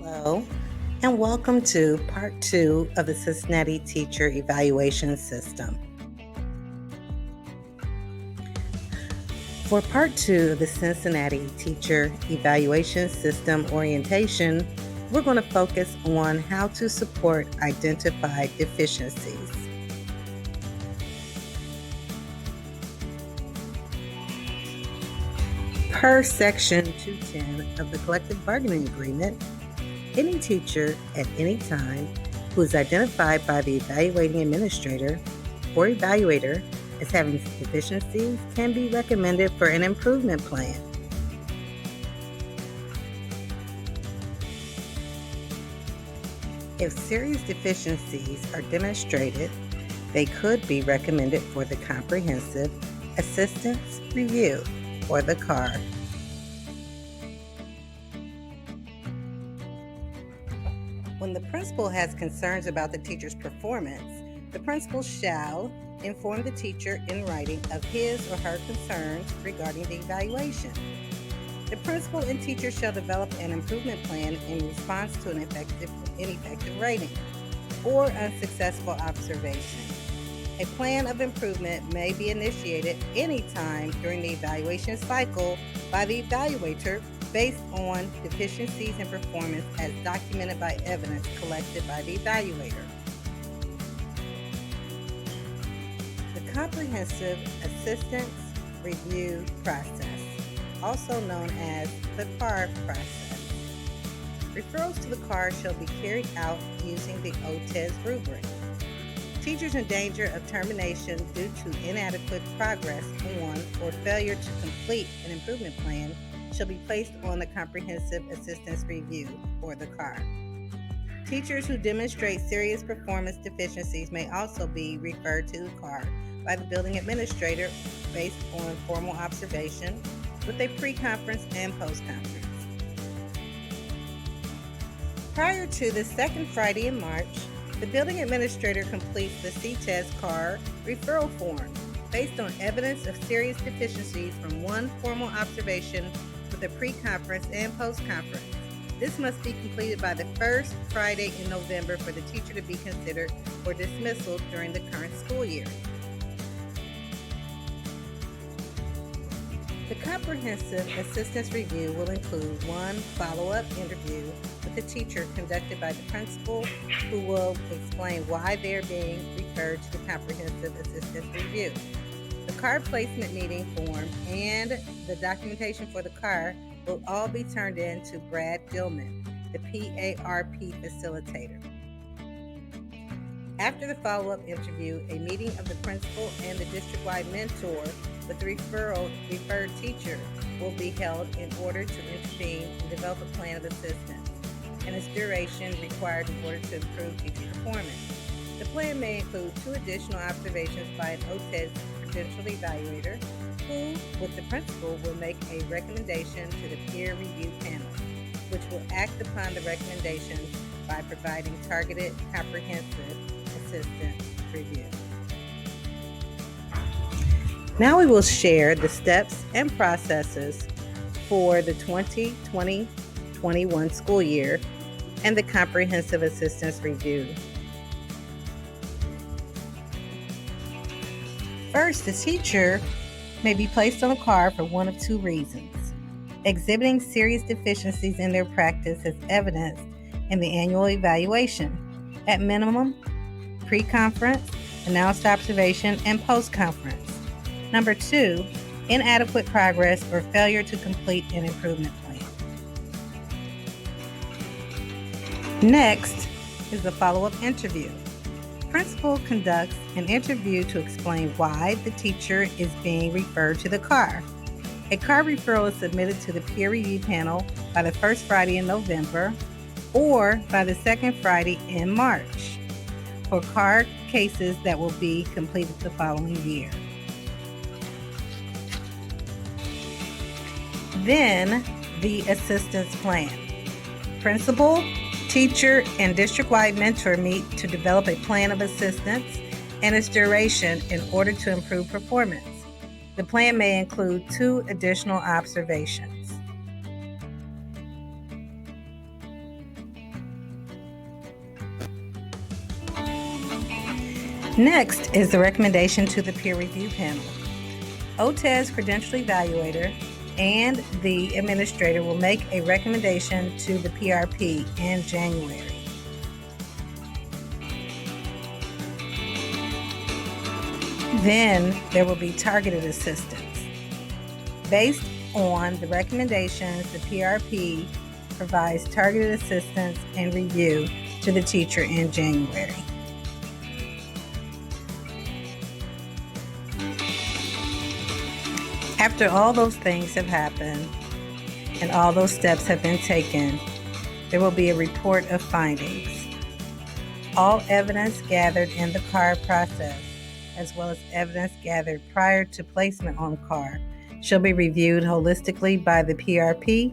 Hello, and welcome to Part 2 of the Cincinnati Teacher Evaluation System. For Part 2 of the Cincinnati Teacher Evaluation System orientation, we're going to focus on how to support identified deficiencies. Per Section 210 of the Collective Bargaining Agreement, any teacher at any time who is identified by the evaluating administrator or evaluator as having deficiencies can be recommended for an improvement plan. If serious deficiencies are demonstrated, they could be recommended for the Comprehensive Assistance Review, or the CAR. When the principal has concerns about the teacher's performance, the principal shall inform the teacher in writing of his or her concerns regarding the evaluation. The principal and teacher shall develop an improvement plan in response to an ineffective rating or unsuccessful observation. A plan of improvement may be initiated anytime during the evaluation cycle by the evaluator based on deficiencies in performance as documented by evidence collected by the evaluator. The Comprehensive Assistance Review Process, also known as the Parp process. Referrals to the CAR shall be carried out using the OTES rubric. Teachers in danger of termination due to inadequate progress on or failure to complete an improvement plan shall be placed on the Comprehensive Assistance Review, or the CAR. Teachers who demonstrate serious performance deficiencies may also be referred to the CAR by the building administrator based on formal observation with a pre-conference and post-conference. Prior to the second Friday in March, the building administrator completes the CTES CAR referral form based on evidence of serious deficiencies from one formal observation with a pre-conference and post-conference. This must be completed by the first Friday in November for the teacher to be considered for dismissal during the current school year. The Comprehensive Assistance Review will include one follow-up interview with the teacher conducted by the principal, who will explain why they are being referred to the Comprehensive Assistance Review. The CAR placement meeting form and the documentation for the CAR will all be turned in to Brad Dillman, the Parp Facilitator. After the follow-up interview, a meeting of the principal and the district-wide mentor with the referred teacher will be held in order to intervene and develop a plan of assistance and its duration required in order to improve teacher performance. The plan may include 2 additional observations by an OTES credentialed evaluator who, with the principal, will make a recommendation to the peer review panel, which will act upon the recommendations by providing targeted comprehensive assistance review. Now we will share the steps and processes for the 2020-21 school year and the Comprehensive Assistance Review. First, the teacher may be placed on a CAR for one of 2 reasons: exhibiting serious deficiencies in their practice as evidenced in the annual evaluation, at minimum, pre-conference, announced observation, and post-conference. Number 2, inadequate progress or failure to complete an improvement plan. Next is the follow-up interview. Principal conducts an interview to explain why the teacher is being referred to the CAR. A CAR referral is submitted to the peer review panel by the first Friday in November or by the second Friday in March for CAR cases that will be completed the following year. Then, the assistance plan. Principal, teacher, and district-wide mentor meet to develop a plan of assistance and its duration in order to improve performance. The plan may include 2 additional observations. Next is the recommendation to the peer review panel. OTES credential evaluator and the administrator will make a recommendation to the PRP in January. Then there will be targeted assistance. Based on the recommendations, the PRP provides targeted assistance and review to the teacher in January. After all those things have happened and all those steps have been taken, there will be a report of findings. All evidence gathered in the CAR process, as well as evidence gathered prior to placement on CAR, shall be reviewed holistically by the PRP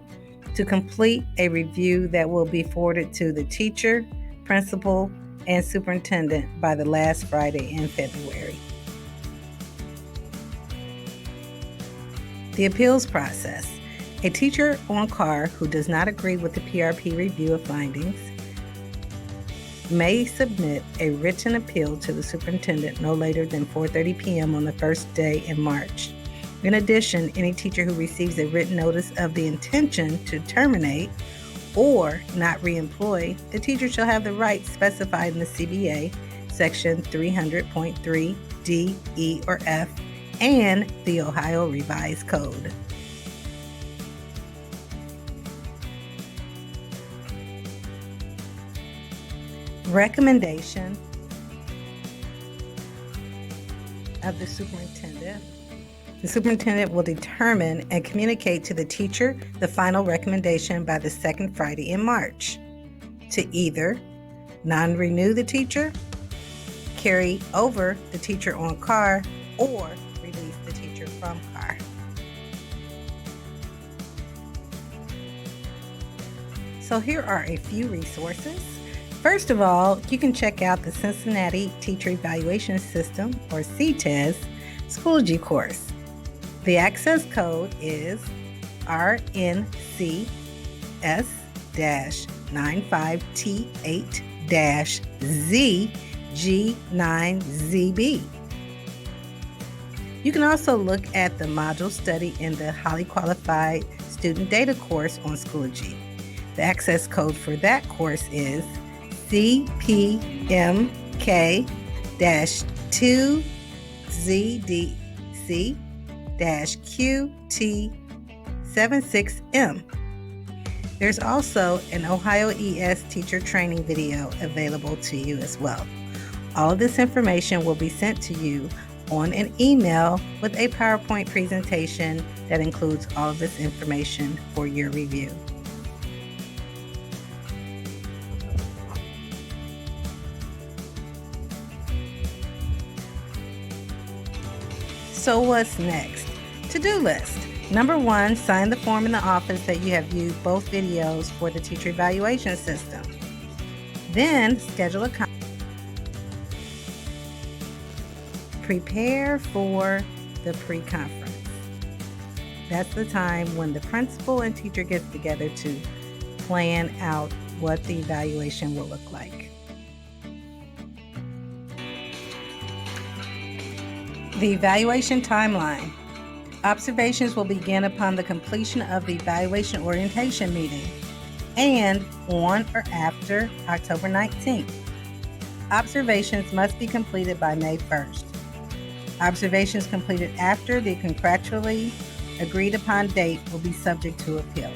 to complete a review that will be forwarded to the teacher, principal, and superintendent by the last Friday in February. The appeals process. A teacher on CAR who does not agree with the PRP review of findings may submit a written appeal to the superintendent no later than 4:30 p.m. on the first day in March. In addition, any teacher who receives a written notice of the intention to terminate or not reemploy, the teacher shall have the rights specified in the CBA, Section 300.3 D, E, or F, and the Ohio Revised Code. Recommendation of the superintendent. The superintendent will determine and communicate to the teacher the final recommendation by the second Friday in March to either non-renew the teacher, carry over the teacher on CAR, or release the teacher from CAR. So here are a few resources. First of all, you can check out the Cincinnati Teacher Evaluation System, or CTES, Schoology course. The access code is RNCS-95T8-ZG9ZB. You can also look at the module study in the Highly Qualified Student Data course on Schoology. The access code for that course is CPMK-2ZDC-QT76M. There's also an Ohio ES teacher training video available to you as well. All of this information will be sent to you on an email with a PowerPoint presentation that includes all of this information for your review. So what's next? To-do list. Number 1, sign the form in the office that you have viewed both videos for the teacher evaluation system. Then schedule a conference. Prepare for the pre-conference. That's the time when the principal and teacher gets together to plan out what the evaluation will look like. The evaluation timeline. Observations will begin upon the completion of the evaluation orientation meeting and on or after October 19th. Observations must be completed by May 1st. Observations completed after the contractually agreed upon date will be subject to appeal.